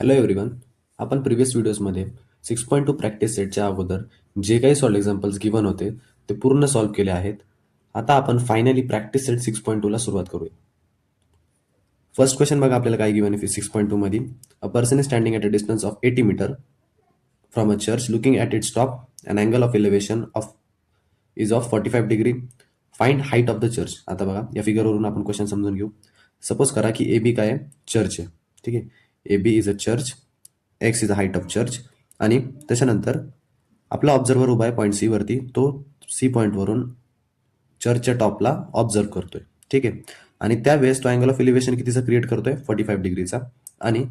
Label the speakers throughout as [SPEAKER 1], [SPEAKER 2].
[SPEAKER 1] Hello everyone. आपण previous व्हिडिओजमध्ये 6.2 practice सेटच्या अगोदर जे काही सॉल्व एक्झाम्पल्स गिवन होते ते पूर्ण सॉल्व केले आहेत. आता आपण फायनली प्रॅक्टिस सेट 6.2ला सुरुवात करूया. फर्स्ट क्वेश्चन बघा आपल्याला काय गिवन आहे 6.2 मध्ये. A person is standing at a distance of 80 meter from a church looking at its top. An angle of elevation is of 45 degree. Find height of the church. आता बघा या फिगरवरून आपण question समजून घेऊ. सपोज करा की ए बी काय आहे, चर्च आहे. ठीक आहे, A B is a church, X is a height of church. आणि त्याच्यानंतर आपला ऑब्झर्वर उभा आहे पॉईंट सी वरती. तो सी पॉईंटवरून चर्चच्या टॉपला ऑब्झर्व करतोय. ठीक आहे, आणि त्यावेळेस तो अँगल ऑफ एलिव्हेशन कितीचा क्रिएट करतोय, 45 डिग्रीचा. आणि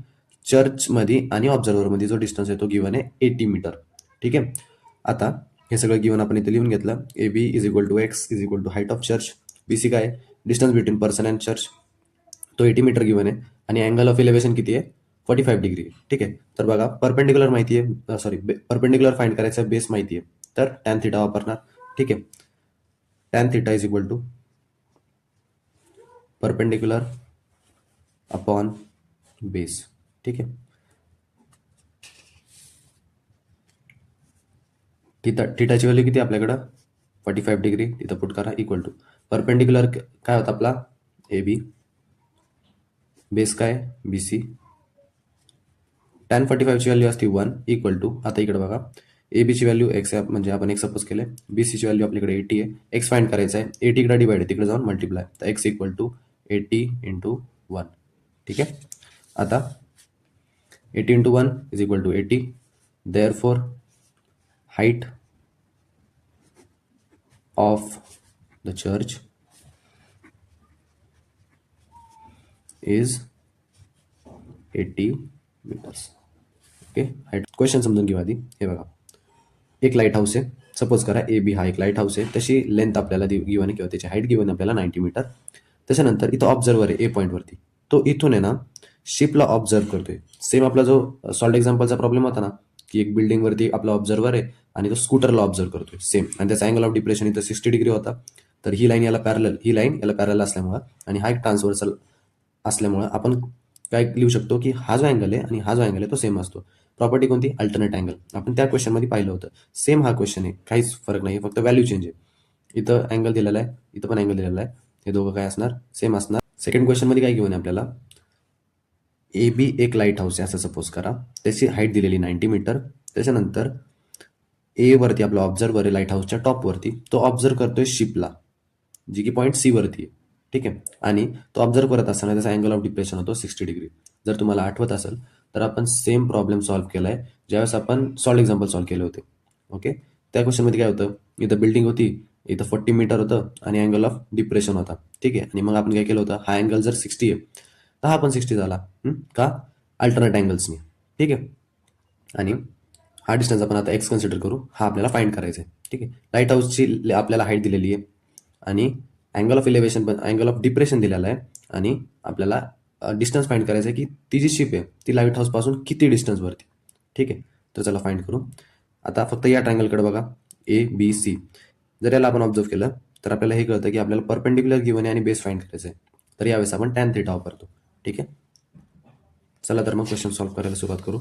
[SPEAKER 1] चर्चमध्ये आणि ऑब्झर्वरमध्ये जो डिस्टन्स आहे तो गिवन आहे 80 मीटर. ठीक आहे, आता हे सगळं गिवन आपण इथे लिहून घेतलं. A B is equal to X is equal to height of church. B C काय, distance between person and church, तो 80 मीटर गिवन आहे. आणि अँगल ऑफ एलिव्हेशन किती आहे, 45 डिग्री. ठीक आहे, तर बघा परपेंडिक्युलर माहिती आहे, परपेंडिक्युलर फाइंड करायचा, बेस माहिती आहे, तर टॅन थिटा वापरणार. ठीक आहे, tan theta is equal to perpendicular upon base. ठीक आहे, थिटाची व्हॅल्यू किती आपल्याकडं, 45 डिग्री. तिथं पुट करा इक्वल टू परपेंडिक्युलर काय होता आपला, ए बी, बेस काय बी सी. टॅन 45ची व्हॅल्यू असते 1 इक्वल टू, आता इकडे बघा ए बीची व्हॅल्यू एक्स आहे, म्हणजे आपण एक्स सपोज केले. बी सीची व्हॅल्यू आपल्याकडे 80 आहे. एक्स फाइंड करायचं आहे, 80 इकडे डिवाइड आहे, तिकडे जाऊन मल्टिप्लाय, तर एक्स इक्वल टू 80 इंटू 1. ठीक आहे, आता 80 into 1 is equal to 80. Therefore height of the church is 80 meters. Okay, height question समजून घेऊ आधी. हे बघा, एक लाईट हाऊस आहे. सपोज करा ए बी हा एक लाईट हाऊस आहे. तशी लेंथ आपल्याला गिवन आहे किंवा त्याची हाईट गिवन आपल्याला 90 मीटर. त्याच्यानंतर इथं ऑब्झर्वर आहे ए पॉईंटवरती. तो इथून आहे ना शिपला ऑब्झर्व करतोय. सेम आपला जो सॉल्ट एक्झाम्पलचा प्रॉब्लेम होता ना, की एक बिल्डिंगवरती आपला ऑब्झर्वर आहे आणि तो स्कूटरला ऑब्झर्व करतोय सेम, आणि त्याचा अँगल ऑफ डिप्रेशन इथं 60 डिग्री होता. तर ही लाईन याला पॅरलल, ही लाईन याला पॅरलल असल्यामुळं आणि हा एक ट्रान्सव्हर्सल असल्यामुळं आपण काय लिहू शकतो की हा जो अँगल आहे आणि हा जो अँगल आहे तो सेम असतो. प्रॉपर्टी कोणती, अल्टरनेट अँगल. आपण त्या क्वेश्चनमध्ये पाहिलं होतं. सेम हा क्वेश्चन आहे, काहीच फरक नाही, फक्त व्हॅल्यू चेंज आहे. इथं अँगल दिलेला आहे, इथं पण अँगल दिलेला आहे. हे दोघं काय असणार, सेम असणार. सेकंड क्वेश्चनमध्ये काय घेऊन आहे आपल्याला, ए बी एक लाईट हाऊस आहे असं सपोज करा. त्याची हाईट दिलेली 90 मीटर. त्याच्यानंतर ए वरती आपला ऑब्झर्वर आहे लाईट हाऊसच्या टॉपवरती. तो ऑब्झर्व करतोय शिपला, जी की पॉईंट सी वरती आहे. ठीक आहे, आणि तो ऑब्झर्व करत असताना त्याचा अँगल ऑफ डिप्रेशन होतो 60 डिग्री. जर तुम्हाला आठवत असेल तर आपण सेम प्रॉब्लेम सॉल्व्ह केलाय ज्यावेळेस आपण सॉल्ट एक्झाम्पल सॉल्व्ह केले होते. ओके, त्या क्वेश्चनमध्ये काय होतं, इथं बिल्डिंग होती, इथं 40 मीटर होतं आणि अँगल ऑफ डिप्रेशन होता. ठीक आहे, आणि मग आपण काय केलं होतं, हा अँगल जर 60 आहे तर हा पण 60 झाला. का, अल्टरनेट अँगल्सनी. ठीक आहे, आणि हा डिस्टन्स आपण आता एक्स कन्सिडर करू, हा आपल्याला फाइंड करायचा आहे. ठीक आहे, लाईट हाऊसची आपल्याला हाईट दिलेली आहे आणि अँगल ऑफ इलेव्हेशन पण, अँगल ऑफ डिप्रेशन दिलेला आहे, आणि आपल्याला डिस्टन्स फाइंड करायचं आहे की ती जी शिप आहे ती लाईट हाऊसपासून किती डिस्टन्सवरती. ठीक आहे, तर चला फाइंड करू. आता फक्त या ट्रायंगलकडे बघा, ए बी सी. जर याला आपण ऑब्झर्व केलं तर आपल्याला हे कळतं की आपल्याला परपेंडिक्युलर गिवन आहे आणि बेस फाइंड करायचं आहे. तर यावेळेस आपण टॅन थिटा वापरतो. ठीक आहे, चला तर मग क्वेश्चन सॉल्व्ह करायला सुरुवात करू.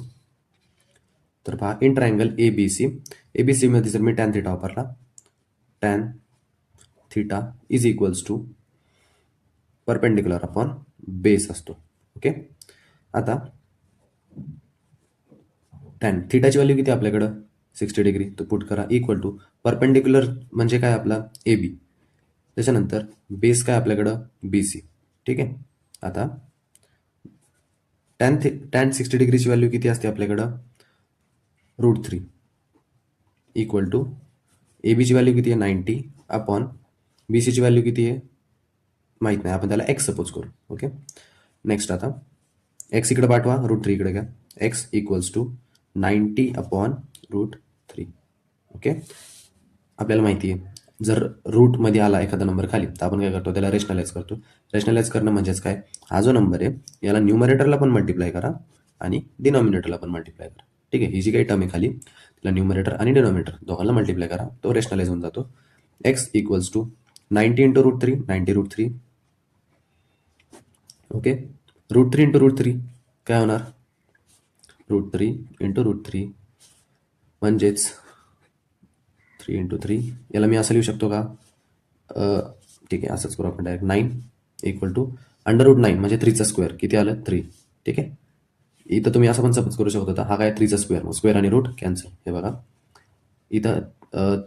[SPEAKER 1] तर पहा, in triangle A B C, A B सीमध्ये जर मी टॅन थिटा वापरला, tan theta is equals to perpendicular upon base असतो. ओके, आता टॅन थिटाची व्हॅल्यू किती आपल्याकडं, 60 डिग्री. तो पुट करा इक्वल टू परपेंडिक्युलर म्हणजे काय आपला ए बी, त्याच्यानंतर बेस काय आपल्याकडं बी सी. ठीक आहे, आता टॅन 60 डिग्रीची व्हॅल्यू किती असते आपल्याकडं, √3 इक्वल टू ए बीची व्हॅल्यू किती आहे 90 अपॉन बी सीची व्हॅल्यू किती आहे माहीत नाही, आपण त्याला एक्स सपोज करू. ओके, नेक्स्ट आता एक्स इकडे पाठवा, √3 इकडे घ्या. X equals to 90 upon √3. Okay, आपल्याला माहिती आहे जर रूटमध्ये आला एखादा नंबर खाली तर आपण काय करतो, त्याला रेशनलाइज करतो. रेशनलाइज करणं म्हणजेच काय, हा जो नंबर आहे याला न्यूमरेटरला पण मल्टिप्लाय करा आणि डिनॉमिनेटरला पण मल्टिप्लाय करा. ठीक आहे, ही जी काही टर्म आहे खाली तिला न्यूमरेटर आणि डिनॉमिनेटर दोघांना मल्टिप्लाय करा, तो रेशनलाइज होऊन जातो. X equals to 90 into √3, 90 √3. Okay, √3 into √3 काय होणार, √3 म्हणजेच 3 × 3 याला मी असं लिहू शकतो का? ठीक आहे, असंच करू आपण डायरेक्ट. 9 = √9 म्हणजे 3चा स्क्वेअर किती आलं? 3. ठीक आहे. इथं तुम्ही असं पण सपोज करू शकत होता, हा काय 3चा स्क्वेअर, मग स्क्वेअर आणि रूट कॅन्सल. हे बघा इथं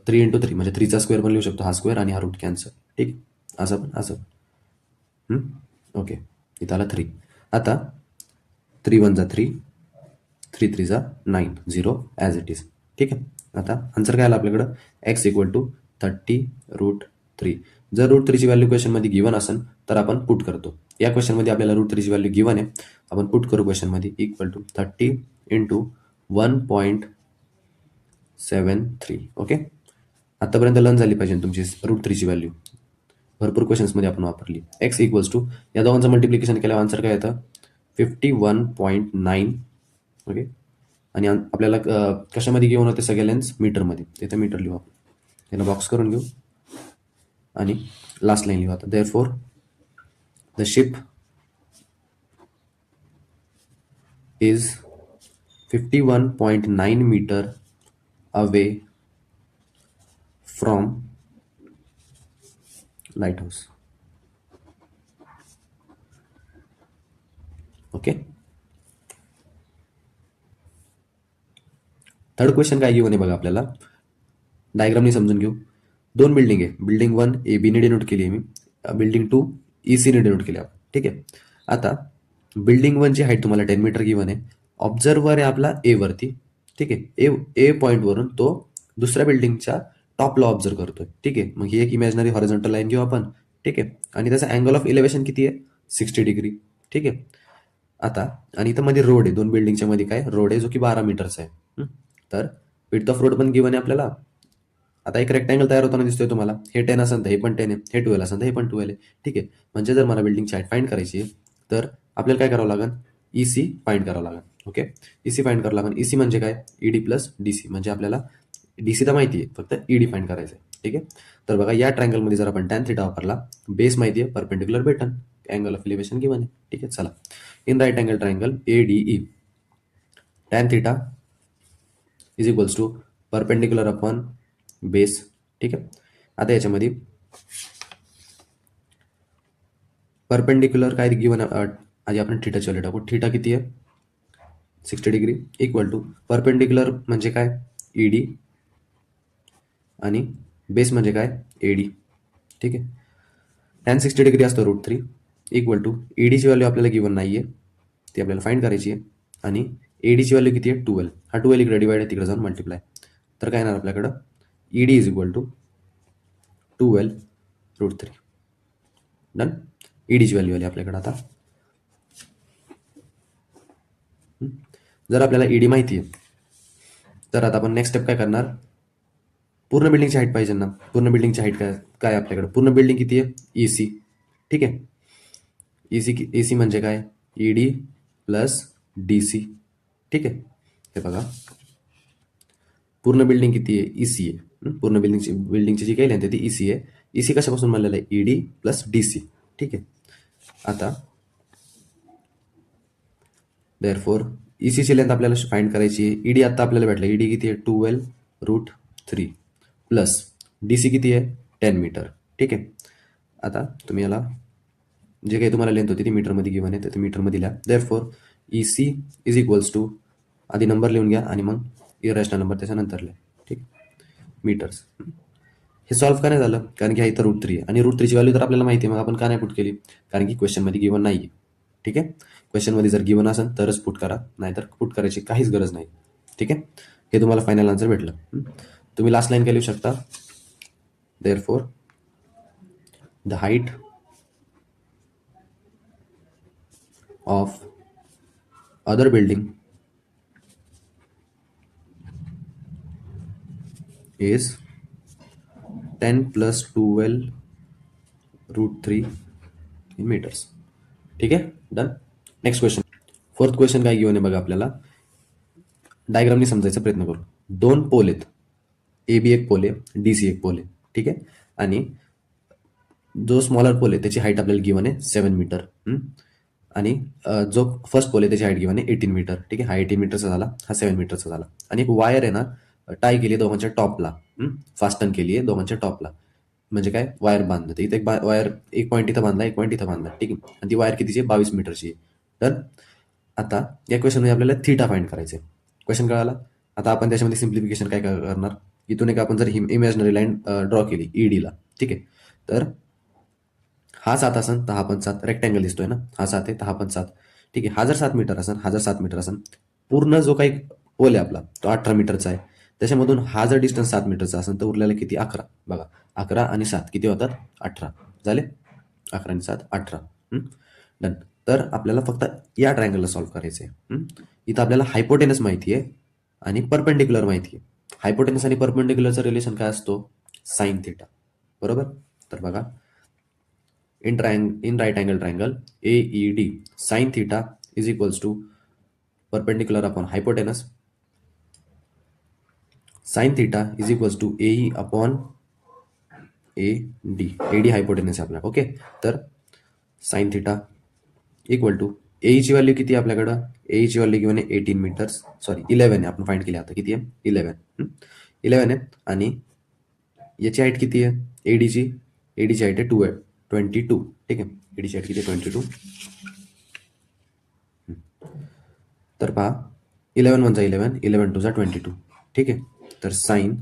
[SPEAKER 1] 3 × 3 म्हणजे 3चा स्क्वेअर पण लिहू शकतो, हा स्क्वेअर आणि हा रूट कॅन्सल. ठीक, असं पण असं. ओके, इथं आला 3. आता 3 × 1 = 3, 3 × 3 = 9, 0 ॲज इट इज. ठीक आहे. आता आन्सर काय आला आपल्याकडं? x = 30√3. जर √3ची व्हॅल्यू क्वेश्चनमध्ये गिवन असेल तर आपण पुट करतो. या क्वेश्चनमध्ये आपल्याला √3ची व्हॅल्यू गिवन आहे, आपण पुट करू क्वेश्चनमध्ये = 30 × 1.73. ओके, आतापर्यंत लर्न झाली पाहिजे तुमची √3ची व्हॅल्यू. भरपूर क्वेश्चन्समध्ये आपण वापरली. x = या दोघांचं मल्टिप्लिकेशन केल्यावर आन्सर काय येतं? 51.9. ओके, आणि आपल्याला कशामध्ये घेऊन होते सगळे लेन्स? मीटरमध्ये. तिथे मीटर लिहू आपण. याला बॉक्स करून घेऊ आणि लास्ट लाईन लिहू आता. Therefore the ship is 51.9 meter away from lighthouse. Okay, third question काय घेऊन आहे बघा आपल्याला. डायग्रामनी समजून घेऊ. 2 बिल्डिंग आहे. बिल्डिंग 1 AB ने डिनोट केली आहे मी, बिल्डिंग 2 EC ने डिनोट केली आपण. ठीक आहे. आता बिल्डिंग 1ची हाईट तुम्हाला 10 मीटर गिवन आहे. ऑब्झर्वर आहे आपला ए वरती. ठीक आहे. ए पॉईंटवरून तो दुसऱ्या बिल्डिंगच्या टॉपला ऑब्झर्व करतोय. ठीक आहे. मग ही एक इमॅजिनरी हॉरिझॉन्टल लाईन घेऊ आपण. ठीक आहे. आणि त्याचा अँगल ऑफ इलेव्हेशन किती आहे? 60 डिग्री. ठीक आहे. आता आणि इथं मध्ये रोड आहे, 2 बिल्डिंगच्या मध्ये काय रोड आहे जो की 12 मीटरचा आहे. तर विड्थ ऑफ रोड पण गिवन आहे आपल्याला. आता एक रेक्टँगल तयार होताना दिसतोय तुम्हाला. हे 10 असेल तर हे पण 10 आहे, हे 12 असेल तर हे पण 12 आहे. ठीक आहे. म्हणजे जर मला बिल्डिंगची हाईट फाइंड करायची आहे तर आपल्याला काय करावं लागेल? EC फाइंड करावं लागेल. ओके, EC फाइंड करावं लागेल. EC म्हणजे काय? ED + DC. म्हणजे आपल्याला DC तर माहिती आहे, फक्त ED फाइंड करायचं आहे. ठीक आहे. तर बघा या ट्रायंगलमध्ये जर आपण tan θ वापरला, बेस माहिती आहे, परपेंडिक्युलर भेटन, अँगल ऑफ इलेव्हेशन गिवन आहे. ठीक आहे. चला, in right angle triangle ADE tan θ = perpendicular upon base. ठीक आहे. आता याच्यामध्ये परपेंडिक्युलर काय गिवन आधी आपण थीटाची व्हॅल्यू टाकू. थीटा किती आहे? 60 डिग्री. = परपेंडिक्युलर म्हणजे काय? ED आणि बेस म्हणजे काय? AD. ठीक आहे. tan 60 डिग्री असतो √3 = EDची व्हॅल्यू आपल्याला गिवन नाही आहे, ती आपल्याला फाइंड करायची आहे. आणि ADची व्हॅल्यू किती आहे? 12. हा 12 इकडे डिवाइड आहे, तिकडे जाऊन मल्टिप्लाय. तर काय येणार आपल्याकडं? ED = 12√3. डन. EDची व्हॅल्यू आली आपल्याकडे. आता जर आपल्याला ED माहिती आहे तर आता आपण नेक्स्ट स्टेप काय करणार? पूर्ण बिल्डिंगची हाईट पाहिजे ना. पूर्ण बिल्डिंगची हाईट काय आपल्याकडे? पूर्ण बिल्डिंग किती आहे? EC. ठीक आहे. EC म्हणजे काय? ED + DC. ठीक आहे. हे बघा, पूर्ण बिल्डिंग किती आहे? EC आहे. पूर्ण बिल्डिंगची जी काही लेंथ आहे ती EC आहे. EC कशापासून बनलेलं आहे? ED + DC. ठीक आहे. आता देअरफॉर ECची लेंथ आपल्याला फाइंड करायची आहे. ED आता आपल्याला भेटलं. ED किती आहे? 12√3 प्लस DC किती आहे? 10 मीटर. ठीक आहे. आता तुम्ही याला जे काही तुम्हाला लेंथ होती ती मीटरमध्ये गिवन आहे, तर मीटरमध्ये लिहा. देअरफॉर EC = आधी नंबर लिहून घ्या आणि मग इरॅशनल नंबर त्याच्यानंतर लिहा. ठीक, मीटर्स. हे सॉल्व्ह का नाही झालं? कारण की हा इथं √3 आहे आणि √3ची व्हॅल्यू तर आपल्याला माहिती आहे. मग आपण का नाही पुट केली? कारण की क्वेश्चनमध्ये गिवन नाही आहे. ठीक आहे. क्वेश्चनमध्ये जर गिवन असेल तरच पुट करा, नाहीतर पुट करायची काहीच गरज नाही. ठीक आहे. हे तुम्हाला फायनल आन्सर भेटलं. तुम्ही लास्ट लाईन काय लिहू शकता? Therefore the height of other building is 10 + 12√3 in meters. ठीक आहे. Done. Next question. Fourth question काय घेऊन आहे बघा आपल्याला. डायग्रामनी समजायचा प्रयत्न करू. 2 पोल आहेत. AB एक पोल आहे, DC एक पोल आहे. ठीक आहे. आणि जो स्मॉलर पोल आहे त्याची हाईट आपल्याला गिवन आहे 7 मीटर. आणि जो फर्स्ट पोल आहे त्याची हाईट गिवन आहे 18 मीटर. ठीक आहे, हा 18 मीटरचा झाला, हा 7 मीटरचा झाला. आणि एक वायर आहे ना, टाय केली आहे दोघांच्या टॉपला, फास्टन केली आहे दोघांच्या टॉपला. म्हणजे काय, वायर बांधलं तर इथे एक वायर, एक पॉईंट इथं बांधला, एक पॉईंट इथं बांधला. ठीक आहे, आणि ती वायर कितीची आहे, 22 मीटरची आहे. तर आता या क्वेश्चनमध्ये आपल्याला थीटा फाइंड करायचं आहे. क्वेश्चन कळाला. आता आपण त्याच्यामध्ये सिम्प्लिफिकेशन काय करणार, इथून एक आपण जर इमॅजिनरी लाईन ड्रॉ केली ईडीला. ठीक आहे, तर हा 7 असेल तर हा पण 7, रेक्टँगल दिसतोय ना, हा 7 आहे तर हा पण 7. ठीक आहे, हा जर 7 मीटर असेल, हा जर 7 मीटर असेल, पूर्ण जो काही पोल आहे आपला तो 18 मीटरचा आहे. त्याच्यामधून हा जर डिस्टन्स 7 मीटरचा असेल तर उरलेला किती, 11. बघा, 11 आणि 7 किती होतात, 18 झाले. 11 आणि 7 18. डन. तर आपल्याला फक्त या ट्रायंगलला सॉल्व्ह करायचं आहे. इथं आपल्याला हायपोटेनस माहिती आहे आणि परपेंडिक्युलर माहिती आहे. हायपोटेनस आणि परपेंडिक्युलरचं रिलेशन काय असतो, साइन थिटा. बरोबर. तर बघा, in right angle triangle AED, sin theta is equals to perpendicular upon hypotenuse. Sin theta is equals to AE upon AD. AD hypotenuse आहे आपला. ओके, तर साइन थिटा इक्वल टू ए ची value किती आहे आपल्याकडं, ए ची व्हॅल्यू किंवा 18 मीटर्स, सॉरी 11 आहे, आपण फाइंड केली आता किती आहे, 11 आहे. आणि याची हाईट किती आहे, एडीची हाईट आहे 22. ठीक आहे, एडीची हाईट किती आहे, 22. तर पहा, 11 वन जा 11, 11 टू जा 22. ठीक आहे, तर sine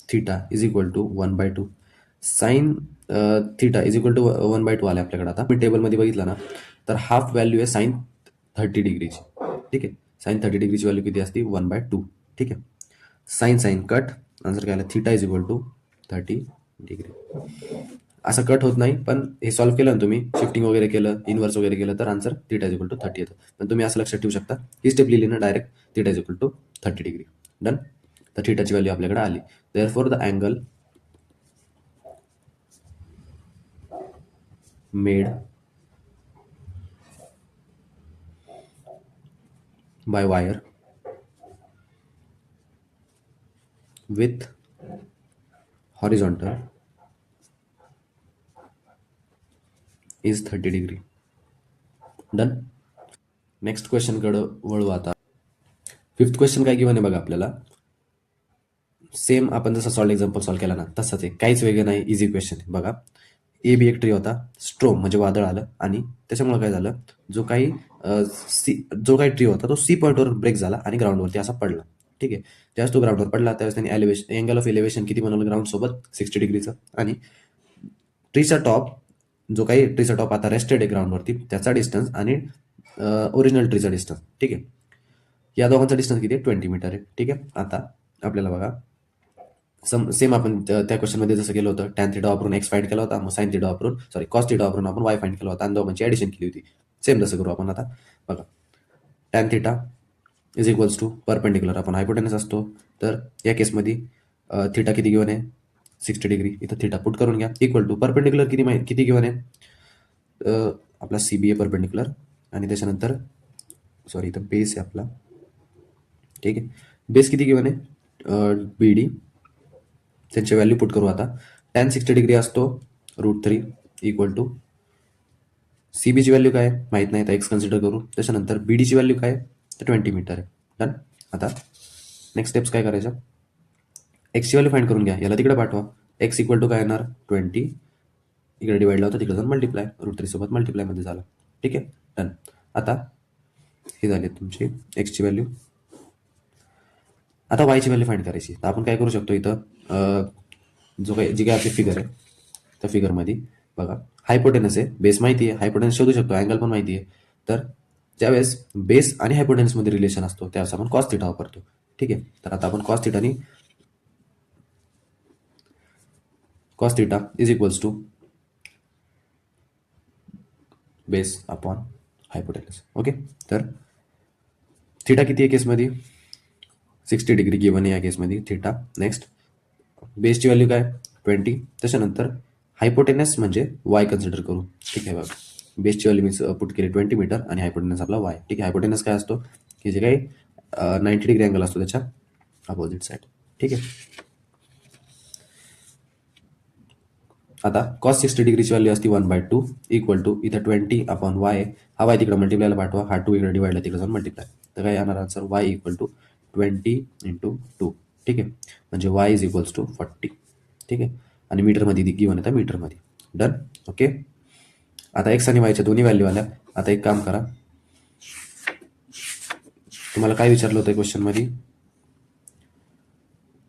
[SPEAKER 1] theta is equal to 1/2. Sine theta is equal to 1/2 आले आपल्याकडे. आता मी टेबलमध्ये बघितलं ना, तर हाफ व्हॅल्यू आहे साइन 30 डिग्रीची. ठीक आहे, साइन 30 डिग्रीची व्हॅल्यू किती असते, 1/2. ठीक आहे, साइन साइन कट, आन्सर काय आला, theta is equal to 30 degree. असं कट होत नाही, पण हे सॉल्व्ह केलं ना तुम्ही, शिफ्टिंग वगैरे केलं, इनवर्स वगैरे केलं, तर answer theta is equal to 30 येतं. पण तुम्ही असं लक्षात ठेवू शकता, ही स्टेप लिहिली ना direct, theta is equal to 30 degree. Done. तर थिटाची व्हॅल्यू आपल्याकडे आली. Therefore the angle made by wire with horizontal is 30 degree. Done. Next question कडे वळू आता. फिफ्थ क्वेश्चन काय गिवन आहे बघा आपल्याला. सेम आपण जसं सॉल्ड एक्झाम्पल सॉल्व्ह केला ना तसंच आहे, काहीच वेगळं नाही, इझी क्वेश्चन आहे. बघा, ए बी एक ट्री होता, स्ट्रोम म्हणजे वादळ आलं, आणि त्याच्यामुळे काय झालं, जो काही ट्री होता तो सी पॉईंटवर ब्रेक झाला आणि ग्राउंडवरती असा पडला. ठीक आहे, ज्यावेळेस तो ग्राउंडवर पडला त्यावेळेस त्यांनी अँगल ऑफ एलिव्हेशन किती बनवलं ग्राउंड सोबत, 60 डिग्रीचं. आणि ट्रीचा टॉप, जो काही ट्रीचा टॉप आता रेस्टेड आहे ग्राउंडवरती, त्याचा डिस्टन्स आणि ओरिजिनल ट्रीचा डिस्टन्स. ठीक आहे, या दोघांचा डिस्टन्स किती आहे, 20 मीटर आहे. ठीक आहे, आता आपल्याला बघा, सेम आपण त्या क्वेश्चनमध्ये जसं केलं होतं, टॅन थिटा वापरून एक्स फाइंड केला होता, मग साइन थिटा वापरून, सॉरी कॉस थिटा वापरून आपण वाय फाइंड केला होता, आणि दोघांची ॲडिशन केली होती. सेम तसं करू आपण आता. बघा, tan theta is equals to perpendicular आपण हायपोटेनस असतो. तर या केसमध्ये थिटा किती घेऊन आहे, 60 डिग्री. इथं थिटा पुट करून घ्या, इक्वल टू परपेंडिक्युलर किती घेऊन आहे, आपला सी बी ए परपेंडिक्युलर, आणि त्याच्यानंतर सॉरी इथं बेस आहे आपला. ठीक आहे, बेस किती घेऊन आहे, बी डी, त्यांची व्हॅल्यू पुट करू आता. टॅन 60 डिग्री असतो √3 इक्वल टू सी बीची व्हॅल्यू काय माहीत नाही, तर एक्स कन्सिडर करू. त्याच्यानंतर बी डीची व्हॅल्यू काय, तर 20 मीटर आहे. डन. आता नेक्स्ट स्टेप्स काय करायचं, एक्सची व्हॅल्यू फाइंड करून घ्या, याला तिकडे पाठवा. एक्स इक्वल टू काय येणार, 20, इकडे डिवाइडला होता, तिकडे जाऊन मल्टिप्लाय, √3 सोबत मल्टिप्लायमध्ये झालं. ठीक आहे, डन. आता हे झाले तुमची एक्सची व्हॅल्यू. आता वायची व्हॅल्यू फाइंड करायची. तर आपण काय करू शकतो, इथं जी काय आपली फिगर आहे त्या फिगरमध्ये बघा, हायपोटेनस आहे, बेस माहिती आहे, हायपोटेनस शोधू शकतो, अँगल पण माहिती आहे. तर ज्यावेळेस बेस आणि हायपोटेनसमध्ये रिलेशन असतो त्यावेळेस आपण कॉस थिटा वापरतो. ठीक आहे, तर आता आपण cos theta is equals to base upon hypotenuse. Okay, तर थिटा किती आहे केसमध्ये, 60 डिग्री गिवन आहे या केसमध्ये थिटा. नेक्स्ट, बेसची व्हॅल्यू काय, 20. त्याच्यानंतर हायपोटेनस म्हणजे वाय कन्सिडर करू. ठीक आहे, बघा, बेसची व्हॅल्यू मी पुट केली 20 मीटर आणि हायपोटेनस आपला वाय. ठीक आहे, हायपोटेनस काय असतो, की जे काही 90 डिग्री अँगल असतो त्याच्या अपोजिट साईड. ठीक आहे, आता कॉस 60 डिग्रीची व्हॅल्यू असते 1/2 इक्वल टू इथं 20/y, हा वाय तिकडे मल्टिप्लायला पाठवा, हा 2 इकडे डिवाइडला तिकडे जाऊन मल्टिप्लाय, तर काय येणार आन्सर y इक्वल टू 20/2. ठीक आहे, म्हणजे y इज इक्वल्स टू 40. ठीक आहे, आणि मीटरमध्ये गिवन येतं मीटरमध्ये. डन. ओके, आता एक्स आणि वायच्या दोन्ही व्हॅल्यू आल्या. आता एक काम करा, तुम्हाला काय विचारलं होतं क्वेश्चनमध्ये,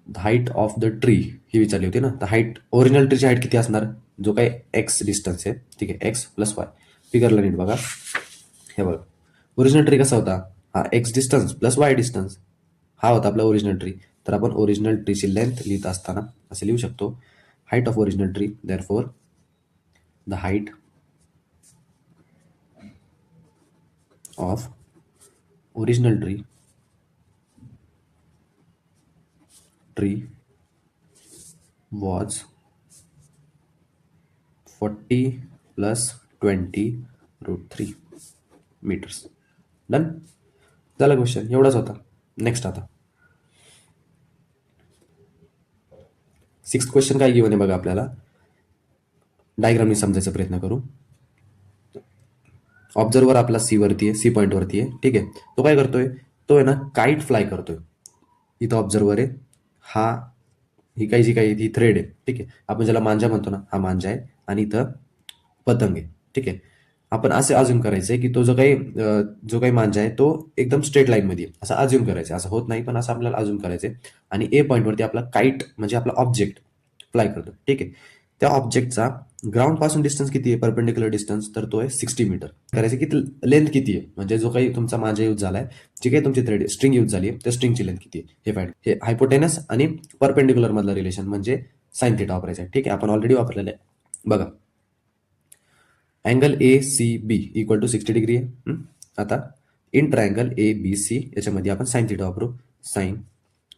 [SPEAKER 1] the height of the tree ही विचारली होती ना. तर हाईट, ओरिजिनल ट्रीची हाईट किती असणार, जो काही एक्स डिस्टन्स आहे, ठीक आहे, एक्स प्लस वाय. फिगरला नीट बघा, हे बघा ओरिजिनल ट्री कसा होता, हा x distance plus Y distance, हा होता आपला ओरिजिनल ट्री. तर आपण ओरिजिनल ट्रीची लेंथ लिहित असताना असे लिहू शकतो, height of original tree, therefore the height of original tree was 40 plus 20 root 3 meters. Done झाला क्वेश्चन, एवढाच होता. नेक्स्ट आता 6th क्वेश्चन काय गिवन आहे बघा आपल्याला, डायग्रामनी समजायचा प्रयत्न करू. ऑब्झर्वर आपला सी वरती आहे, सी पॉईंट वरती आहे. ठीक आहे, तो काय करतोय, तो आहे ना काईट फ्लाय करतोय. इथं ऑब्झर्वर आहे, हा ही काही जी काही ही थ्रेड आहे, ठीक आहे, आपण ज्याला मांजा म्हणतो ना, हा मांजा आहे, आणि इथं पतंग आहे. ठीक आहे, आपण असे अज्युम करायचंय की तो जो काही मांजा आहे तो एकदम स्ट्रेट लाईन मध्ये आहे, असं अज्युम करायचं. असं होत नाही, पण असं आपल्याला अज्युम करायचंय. आणि ए पॉईंटवरती आपला काईट म्हणजे आपला ऑब्जेक्ट फ्लाय करतो. ठीक आहे, त्या ऑब्जेक्टचा ग्राउंड पासून डिस्टन्स किती आहे, परपेंडिक्युलर डिस्टन्स, तर तो आहे 60 मीटर. करायचं की लेंथ किती आहे, म्हणजे जो काही तुमचा मांजा यूज झालाय, जी काही तुमची थ्रेड स्ट्रिंग यूज झाली आहे, त्या स्ट्रिंगची लेंथ किती आहे हे फाइंड. हे हायपोटेनस आणि परपेंडिक्युलर मधलं रिलेशन म्हणजे साइन थिटा वापरायचं आहे. ठीक आहे, आपण ऑलरेडी वापरलेलं आहे. बघा, angle A C B equal to 60 degree आहे. आता in triangle A B C याच्यामध्ये आपण साइन थिटा वापरू. साइन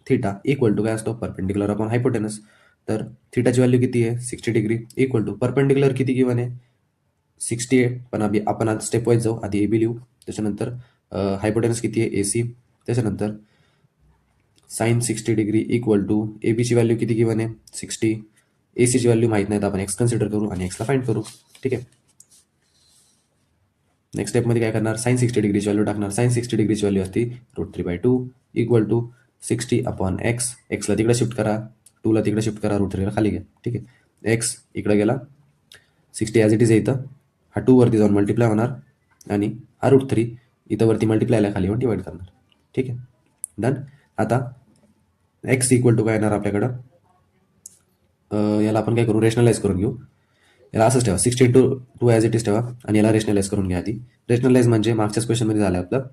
[SPEAKER 1] थिटा इक्वल टू काय असतो, परपेंडिक्युलर अपॉन हायपोटेनस. तर थिटाची व्हॅल्यू किती आहे, 60 डिग्री इक्वल टू परपेंडिक्युलर किती गिवन आहे, 60 आहे. पण आपण आता स्टेप वाईज जाऊ, आधी ए बी लिहू, त्याच्यानंतर हायपोटेनस किती आहे, ए सी, त्याच्यानंतर साइन 60 डिग्री इक्वल टू ए बीची व्हॅल्यू किती गिवन आहे, 60. ए सीची व्हॅल्यू माहीत नाही, तर आपण एक्स कन्सिडर करू आणि एक्सला फाइंड करू. ठीक आहे, नेक्स्ट स्टेपमध्ये काय करणार, साइन 60 डिग्रीची व्हॅल्यू टाकणार. साइन 60 डिग्रीची व्हॅल्यू असते √3/2 इक्वल टू 60 अपॉन एक्स. एक्सला तिकडे शिफ्ट करा, 2ला तिकडे शिफ्ट करा, √3ला खाली घ्या. ठीक आहे, एक्स इकडे गेला, 60 ॲज इट इज आहे इथं, हा 2 वरती जाऊन मल्टिप्लाय होणार, आणि हा √3 इथं वरती मल्टिप्लायला खाली येऊन डिवाइड करणार. ठीक आहे, डन. आता एक्स इक्वल टू काय येणार आपल्याकडं, याला आपण काय करू, रेशनलाइज करून घेऊ. याला असंच ठेवा, 60 इंटू 2 ॲज इट इज ठेवा, आणि याला रेशनलाइज करून घ्या आधी. रेशनलाइज म्हणजे मागच्याच क्वेश्चनमध्ये झालं आपलं,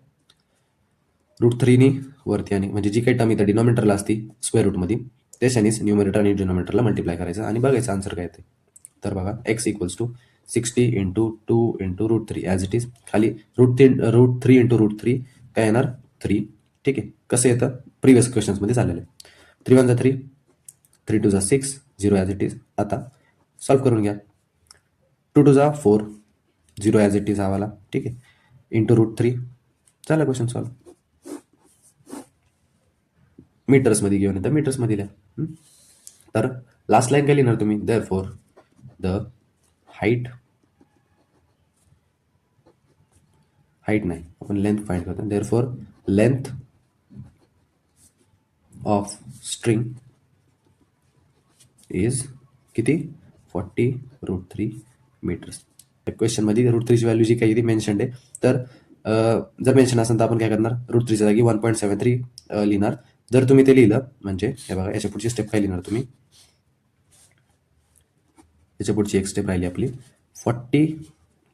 [SPEAKER 1] √3नी वरती, आणि म्हणजे जी काही टर्म इथं डिनॉमिनेटरला असती स्क्वेअर रूटमध्ये, त्याच्यानेच न्यूमरेटर आणि डिनॉमिनेटरला मल्टिप्लाय करायचं आणि बघायचं आन्सर काय येते. तर बघा, X equals to 60 into 2 into √3 as it is, खाली √3 इंटू √3 काय येणार, 3. ठीक आहे, कसं येतं, प्रिव्हियस क्वेश्चन्समध्ये झालेलं आहे. 3 1 3, 3 2 6, 0 ॲज इट इज. आता सॉल्व्ह करून घ्या. 2 2 4, 0 ॲज इट इज आवाला. ठीक आहे, इंटू √3 झाला क्वेश्चन सॉल्व्ह. मीटर्समध्ये घेऊन येतं, मीटर्समध्ये लिहा. तर लास्ट लाईन काय लिहिणार तुम्ही, देअरफॉर द हाईट नाही, आपण लेंथ फाइंड करतो, therefore length of string is किती, 40√3 मीटर्स. क्वेश्चनमध्ये √3ची व्हॅल्यू जी काही ती मेन्शन्ड आहे, तर जर मेन्शन असेल तर आपण काय करणार, √3च्या जागी 1.73 लिहिणार. जर तुम्ही ते लिहिलं म्हणजे हे बघा, याच्या पुढची स्टेप काय लिहिणार तुम्ही, याच्या पुढची एक स्टेप राहिली आपली, 40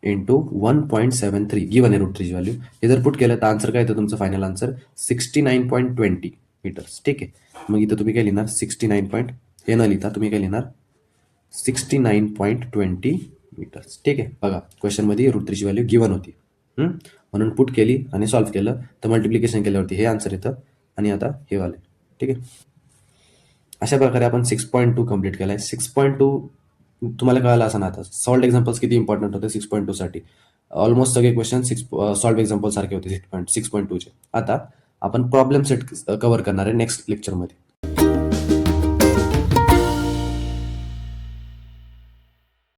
[SPEAKER 1] इंटू 1.73 गिवन आहे √3ची व्हॅल्यू. हे जर पुट केलं तर आन्सर काय येतं, तुमचं फायनल आन्सर 69.20 मीटर्स. ठीक आहे, मग इथं तुम्ही काय लिहिणार, 69. हे न लिहिता तुम्ही काय लिहिणार, 69.20 मीटर्स. ठीक आहे, बघा क्वेश्चनमध्ये √3ची व्हॅल्यू गिवन होती, म्हणून पुट केली आणि सॉल्व्ह केलं, तर मल्टिप्लिकेशन केल्यावरती हे आन्सर येतं, आणि आता हे वाले. ठीक आहे, अशा प्रकारे आपण 6.2 कंप्लीट केलाय. 6.2 तुम्हाला कळालं असं ना, आता सॉल्व्ड एक्झाम्पल्स किती इम्पॉर्टंट होते 6.2 साठी. ऑलमोस्ट सगळे क्वेश्चन सॉल्व्ड एक्झाम्पल सारखे होते 6.2चे. आता आपण प्रॉब्लेम सेट कव्हर करणार आहे नेक्स्ट लेक्चरमध्ये.